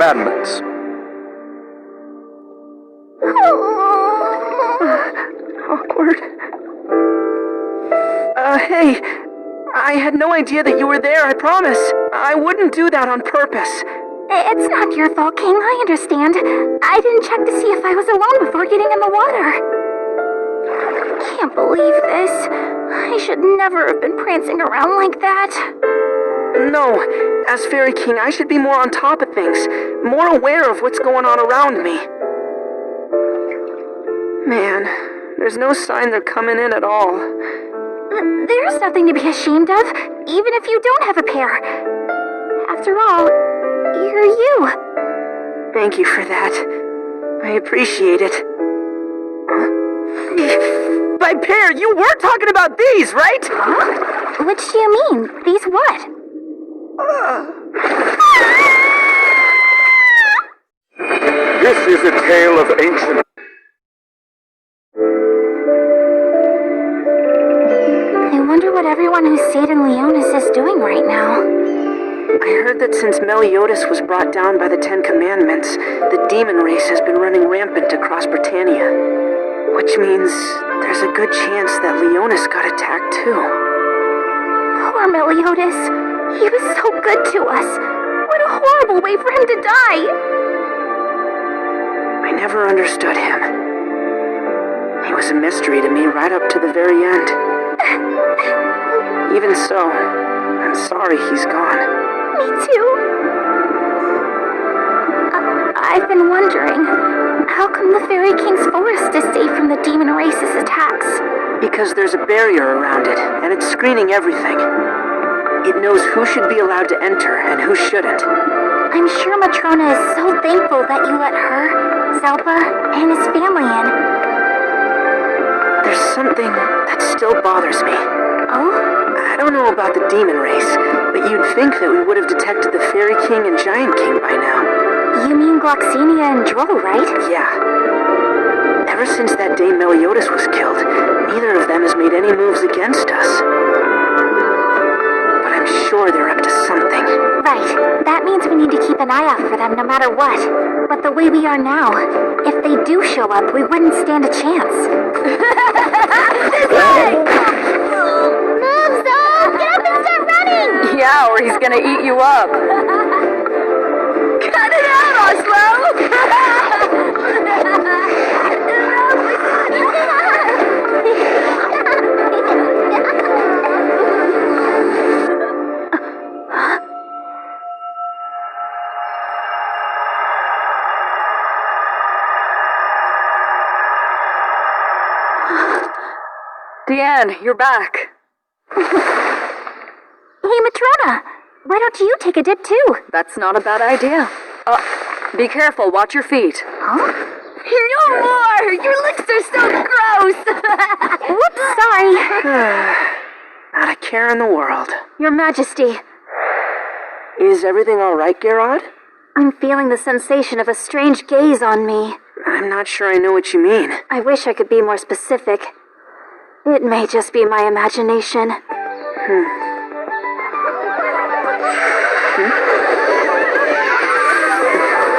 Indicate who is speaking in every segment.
Speaker 1: Commandments.
Speaker 2: Awkward. Hey, I had no idea that you were there, I promise. I wouldn't do that on purpose.
Speaker 3: It's not your fault, King, I understand. I didn't check to see if I was alone before getting in the water. Can't believe this. I should never have been prancing around like that.
Speaker 2: No, as Fairy King, I should be more on top of things, more aware of what's going on around me. Man, there's no sign they're coming in at all.
Speaker 3: There's nothing to be ashamed of, even if you don't have a pair. After all, you're you.
Speaker 2: Thank you for that. I appreciate it. By pair, you were talking about these, right?
Speaker 3: Huh? Which do you mean? These what?
Speaker 1: This is a tale of ancient...
Speaker 3: I wonder what everyone who stayed in Leonis is doing right now.
Speaker 2: I heard that since Meliodas was brought down by the Ten Commandments, the demon race has been running rampant across Britannia. Which means there's a good chance that Leonis got attacked too.
Speaker 3: Poor Meliodas. He was so good to us. What a horrible way for him to die.
Speaker 2: I never understood him. He was a mystery to me right up to the very end. Even so, I'm sorry he's gone.
Speaker 3: Me too. I've been wondering, how come the Fairy King's forest is safe from the demon race's attacks?
Speaker 2: Because there's a barrier around it, and it's screening everything. It knows who should be allowed to enter and who shouldn't.
Speaker 3: I'm sure Matrona is so thankful that you let her, Zelpa, and his family in.
Speaker 2: There's something that still bothers me.
Speaker 3: Oh?
Speaker 2: I don't know about the demon race, but you'd think that we would have detected the Fairy King and Giant King by now.
Speaker 3: You mean Gloxinia and Droll, right?
Speaker 2: Yeah. Ever since that day Meliodas was killed, neither of them has made any moves against us. But I'm sure they're up to something.
Speaker 3: Right. That means we need to keep an eye out for them no matter what. But the way we are now, if they do show up, we wouldn't stand a chance. This way! Move, Zoe! Get up and start running!
Speaker 4: Yeah, or he's gonna eat you up.
Speaker 3: Cut it out, Oslo!
Speaker 4: Deanne, you're back.
Speaker 3: Hey, Matrona! Why don't you take a dip too?
Speaker 4: That's not a bad idea. Be careful, watch your feet.
Speaker 3: Huh? No more! Your lips are so gross! Whoops, sorry.
Speaker 2: Not a care in the world.
Speaker 3: Your Majesty.
Speaker 2: Is everything alright, Gerard?
Speaker 3: I'm feeling the sensation of a strange gaze on me.
Speaker 2: I'm not sure I know what you mean.
Speaker 3: I wish I could be more specific. It may just be my imagination.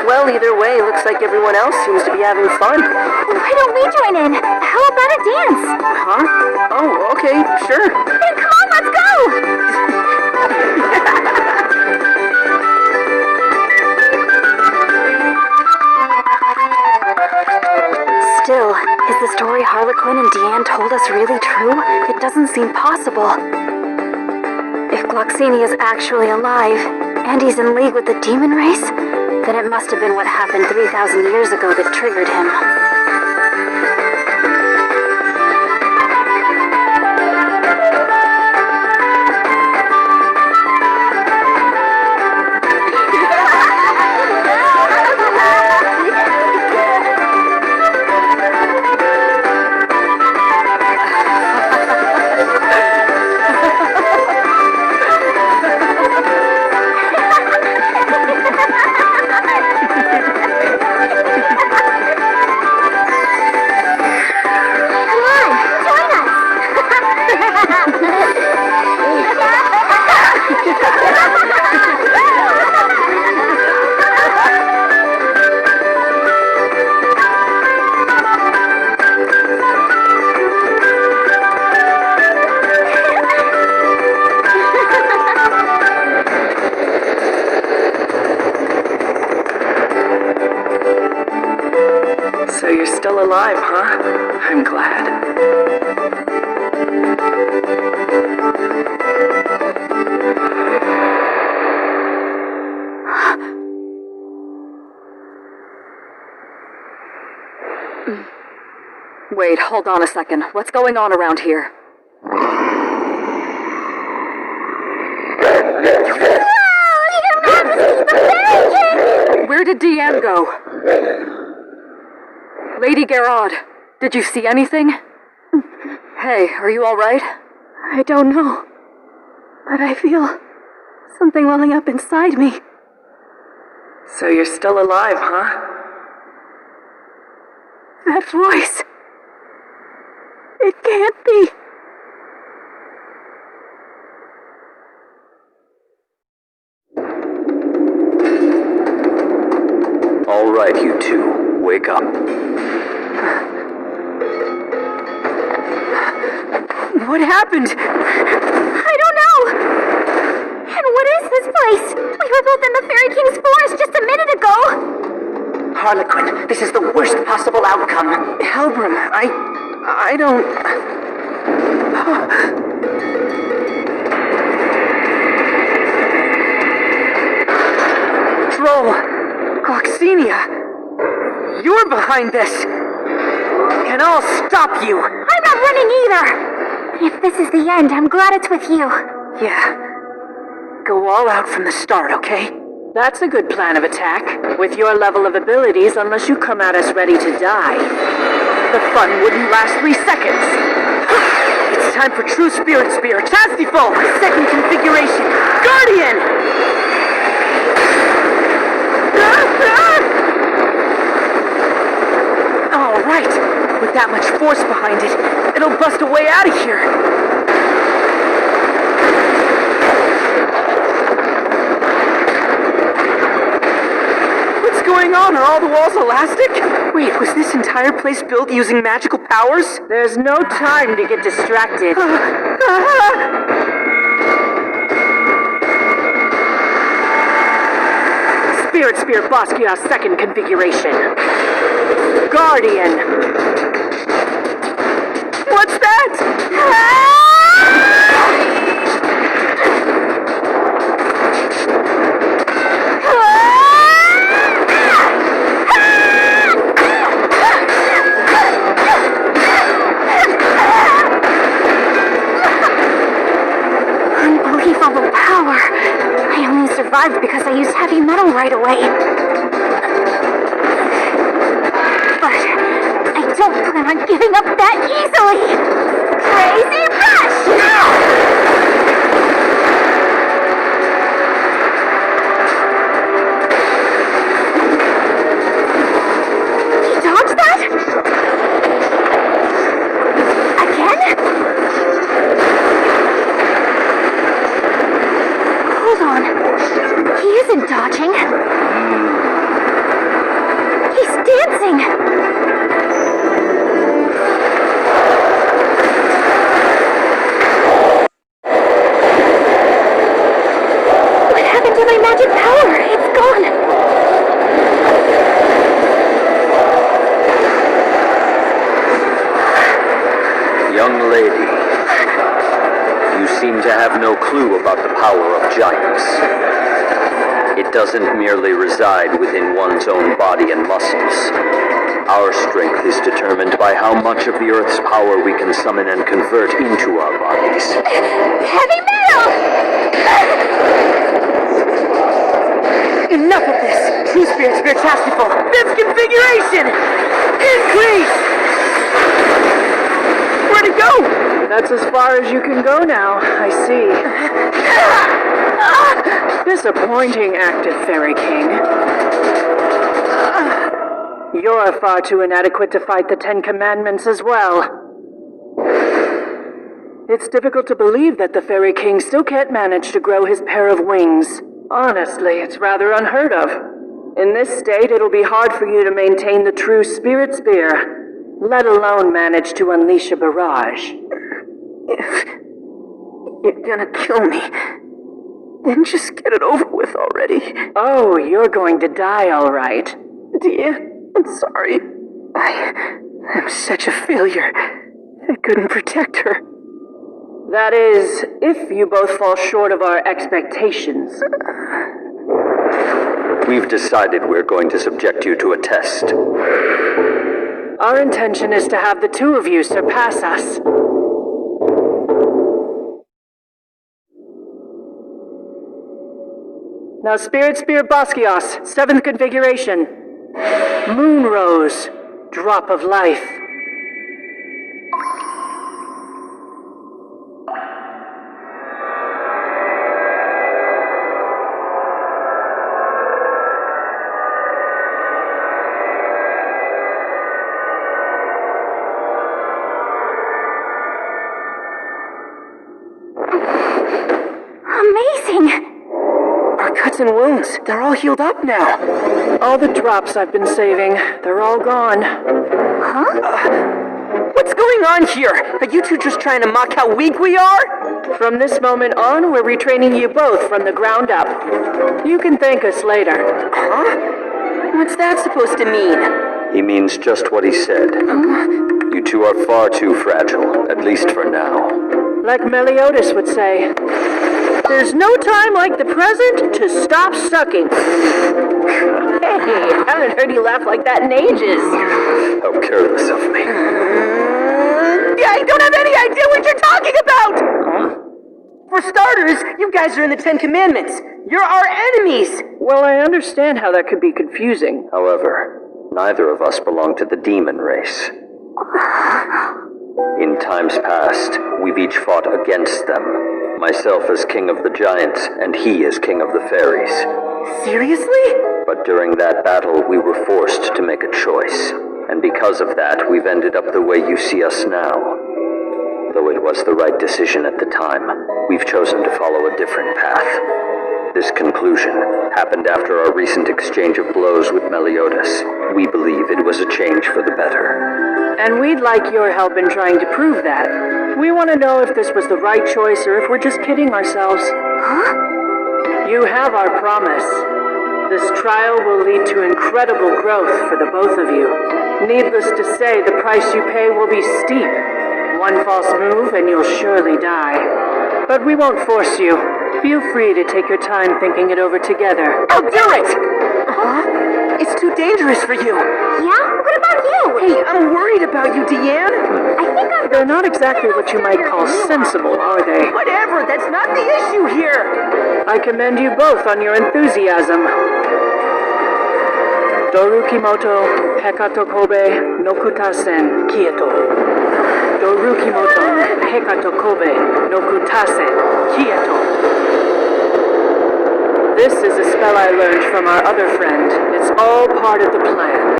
Speaker 2: Well, either way, looks like everyone else seems to be having fun.
Speaker 3: Why don't we join in? How about a dance?
Speaker 2: Huh? Oh, okay, sure.
Speaker 3: Then come on, let's go! Still, is the story Harlequin and Deanne told us really true? It doesn't seem possible. If Gloxinia is actually alive, and he's in league with the demon race, then it must have been what happened 3,000 years ago that triggered him.
Speaker 2: alive, huh? I'm glad.
Speaker 4: Wait, hold on a second. What's going on around here? Where did Deanne go? Lady Gerard, did you see anything? Hey, are you alright?
Speaker 3: I don't know, but I feel something welling up inside me.
Speaker 2: So you're still alive, huh?
Speaker 3: That voice. It can't be.
Speaker 1: All right, you two, wake up.
Speaker 2: What happened?
Speaker 3: I don't know. And what is this place? We were both in the Fairy King's forest just a minute ago.
Speaker 2: Harlequin, this is the worst possible outcome. Helbram, I don't... Troll, Gloxinia, you're behind this. And I'll stop you.
Speaker 3: I'm not running either. If this is the end, I'm glad it's with you.
Speaker 2: Yeah. Go all out from the start, okay? That's a good plan of attack. With your level of abilities, unless you come at us ready to die, the fun wouldn't last 3 seconds. It's time for True Spirit Spear, Chastiful, second configuration, Guardian! All right, with that much force behind it, it'll bust a way out of here. What's going on? Are all the walls elastic? Wait, was this entire place built using magical powers? There's no time to get distracted. Spirit Spear Basquiat's second configuration. Guardian. What's that?
Speaker 3: Unbelievable power. I only survived because I used heavy metal right away. But I don't plan on giving up that easily. Crazy Rush! He dodged that? Again? Hold on. He isn't dodging. He's dancing. What happened to my magic power? It's gone.
Speaker 1: Young lady, you seem to have no clue about the power of giants. It doesn't merely reside within one's own body and muscles. Our strength is determined by how much of the Earth's power we can summon and convert into our bodies.
Speaker 3: Heavy metal!
Speaker 2: Enough of this! True Spirit Spear Chastiful, fifth configuration! Increase! Where'd it go? That's as far as you can go now, I see. Disappointing, active Fairy King. You're far too inadequate to fight the 10 Commandments as well. It's difficult to believe that the Fairy King still can't manage to grow his pair of wings. Honestly, it's rather unheard of. In this state, it'll be hard for you to maintain the true Spirit Spear, let alone manage to unleash a barrage. If you're gonna kill me, then just get it over with already. Oh, you're going to die, all right. Dear, I'm sorry. I I'm such a failure. I couldn't protect her. That is, if you both fall short of our expectations.
Speaker 1: We've decided we're going to subject you to a test.
Speaker 2: Our intention is to have the two of you surpass us. Now, Spirit Spear Basquios, 7th configuration. Moon Rose, Drop of Life.
Speaker 3: Amazing!
Speaker 2: Our cuts and wounds, they're all healed up now. All the drops I've been saving, they're all gone.
Speaker 3: Huh?
Speaker 2: What's going on here? Are you two just trying to mock how weak we are? From this moment on, we're retraining you both from the ground up. You can thank us later. Huh? What's that supposed to mean?
Speaker 1: He means just what he said. You two are far too fragile, at least for now.
Speaker 2: Like Meliodas would say, there's no time like the present to stop sucking. Hey, I haven't heard you laugh like that in ages.
Speaker 1: How careless of me.
Speaker 2: I don't have any idea what you're talking about! For starters, you guys are in the Ten Commandments. You're our enemies! Well, I understand how that could be confusing.
Speaker 1: However, neither of us belong to the demon race. In times past, we've each fought against them. Myself as king of the giants, and he as king of the fairies.
Speaker 2: Seriously?
Speaker 1: But during that battle, we were forced to make a choice. And because of that, we've ended up the way you see us now. Though it was the right decision at the time, we've chosen to follow a different path. This conclusion happened after our recent exchange of blows with Meliodas. We believe it was a change for the better.
Speaker 2: And we'd like your help in trying to prove that. We want to know if this was the right choice or if we're just kidding ourselves.
Speaker 3: Huh?
Speaker 2: You have our promise. This trial will lead to incredible growth for the both of you. Needless to say, the price you pay will be steep. One false move and you'll surely die. But we won't force you. Feel free to take your time thinking it over together. I'll do it! It's too dangerous for you.
Speaker 3: Yeah? What about you?
Speaker 2: Hey, I'm worried about you, Deanne.
Speaker 3: I think I'm...
Speaker 2: They're not exactly what you might call sensible, are they? Whatever, that's not the issue here. I commend you both on your enthusiasm. Dorukimoto Hekato Kobe no Kutasen Kieto. Dorukimoto Hekato Kobe no Kutasen Kieto. This is a spell I learned from our other friend. It's all part of the plan.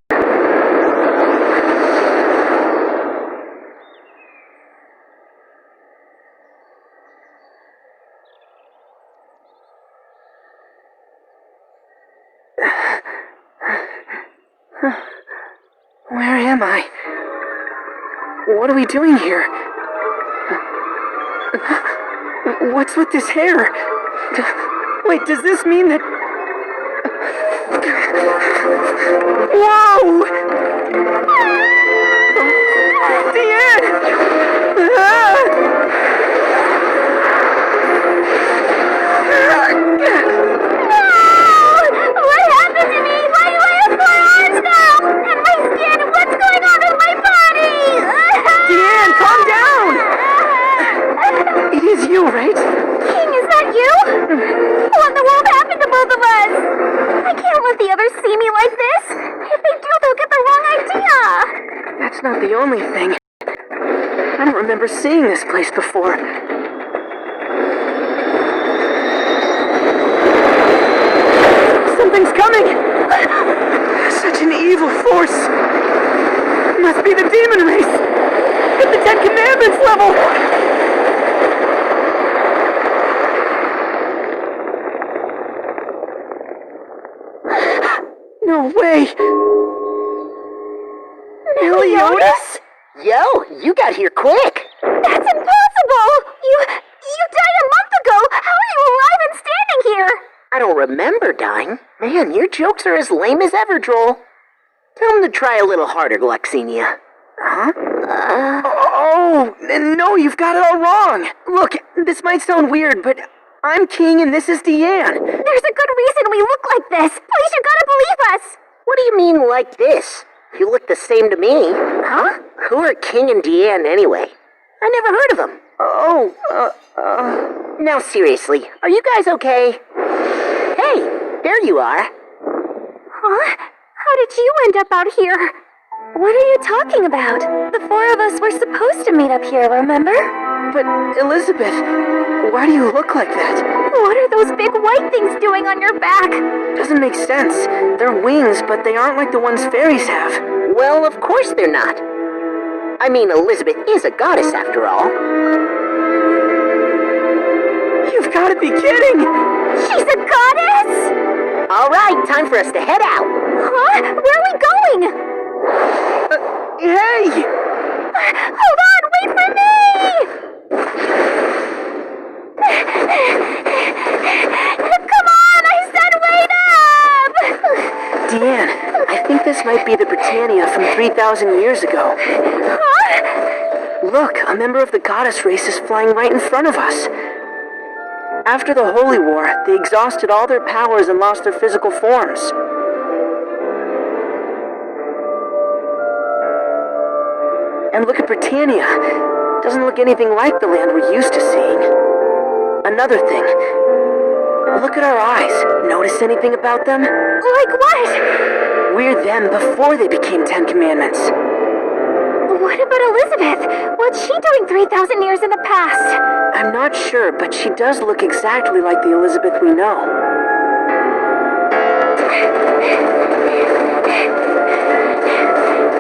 Speaker 2: Where am I? What are we doing here? What's with this hair? Wait, does this mean that... Whoa! Deanne!
Speaker 3: What happened to me? Why do I have 4 arms now? And my skin? What's going on with my body?
Speaker 2: Deanne, calm down! It is you, right?
Speaker 3: King, is that you? What in the world happened to both of us? I can't let the others see me like this. If they do, they'll get the wrong idea.
Speaker 2: That's not the only thing. I don't remember seeing this place before. Something's coming! Such an evil force! Must be the demon race! At the Ten Commandments level! No way! Meliodas?
Speaker 5: Yo, you got here quick!
Speaker 3: That's impossible! You died a month ago! How are you alive and standing here?
Speaker 5: I don't remember dying. Man, your jokes are as lame as ever, Droll. Tell him to try a little harder, Gluxinia.
Speaker 2: Huh? No, you've got it all wrong. Look, this might sound weird, but I'm King and this is Deanne.
Speaker 3: There's a good reason we look like this. Please, you gotta believe us.
Speaker 5: What do you mean, like this? You look the same to me.
Speaker 2: Huh?
Speaker 5: Who are King and Deanne, anyway? I never heard of them. Now, seriously, are you guys okay? Hey, there you are.
Speaker 3: Huh? How did you end up out here? What are you talking about? The four of us were supposed to meet up here, remember?
Speaker 2: But, Elizabeth, why do you look like that?
Speaker 3: What are those big white things doing on your back?
Speaker 2: Doesn't make sense. They're wings, but they aren't like the ones fairies have.
Speaker 5: Well, of course they're not. I mean, Elizabeth is a goddess after all.
Speaker 2: You've got to be kidding!
Speaker 3: She's a goddess?
Speaker 5: All right, time for us to head out.
Speaker 3: Huh? Where are we going?
Speaker 2: Hey!
Speaker 3: Hold on, wait for me! Come on, I said wait up!
Speaker 2: Deanne, I think this might be the Britannia from 3,000 years ago.
Speaker 3: Huh?
Speaker 2: Look, a member of the goddess race is flying right in front of us. After the Holy War, they exhausted all their powers and lost their physical forms. And look at Britannia. Doesn't look anything like the land we're used to seeing. Another thing. Look at our eyes. Notice anything about them?
Speaker 3: Like what?
Speaker 2: We're them before they became 10 Commandments.
Speaker 3: What about Elizabeth? What's she doing 3,000 years in the past?
Speaker 2: I'm not sure, but she does look exactly like the Elizabeth we know.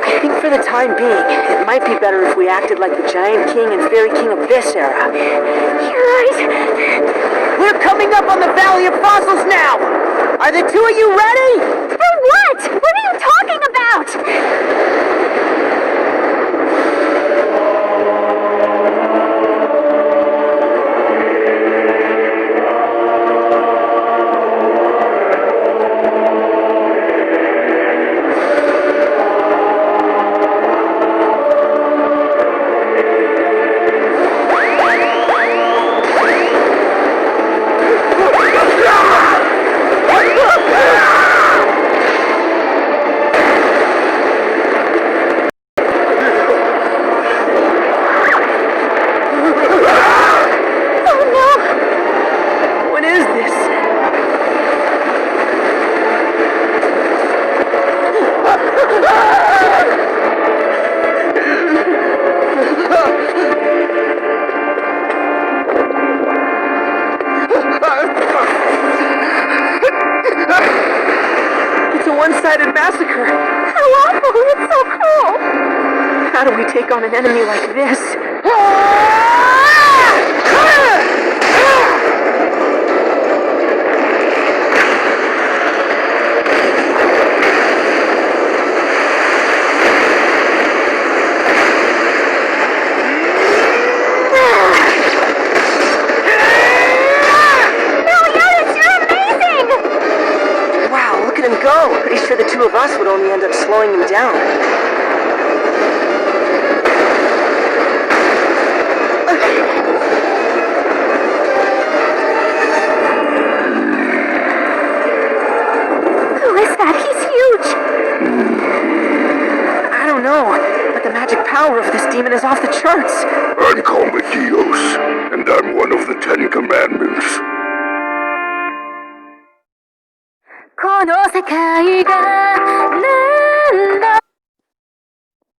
Speaker 2: I think for the time being, it might be better if we acted like the Giant King and Fairy King of this era.
Speaker 3: You're right.
Speaker 5: We're coming up on the Valley of Fossils now. Are the two of you ready?
Speaker 3: For what? What are you talking about?
Speaker 2: What is this? It's a one-sided massacre.
Speaker 3: How awful! It's so cruel!
Speaker 2: How do we take on an enemy like this?
Speaker 3: Meliodas, you're amazing!
Speaker 2: Wow, look at him go. Pretty sure the two of us would only end up slowing him down.
Speaker 3: Who is that? He's huge!
Speaker 2: I don't know, but the magic power of this demon is off the charts.
Speaker 6: I'm Commodios, and I'm one of the 10 Commandments.
Speaker 3: この世界が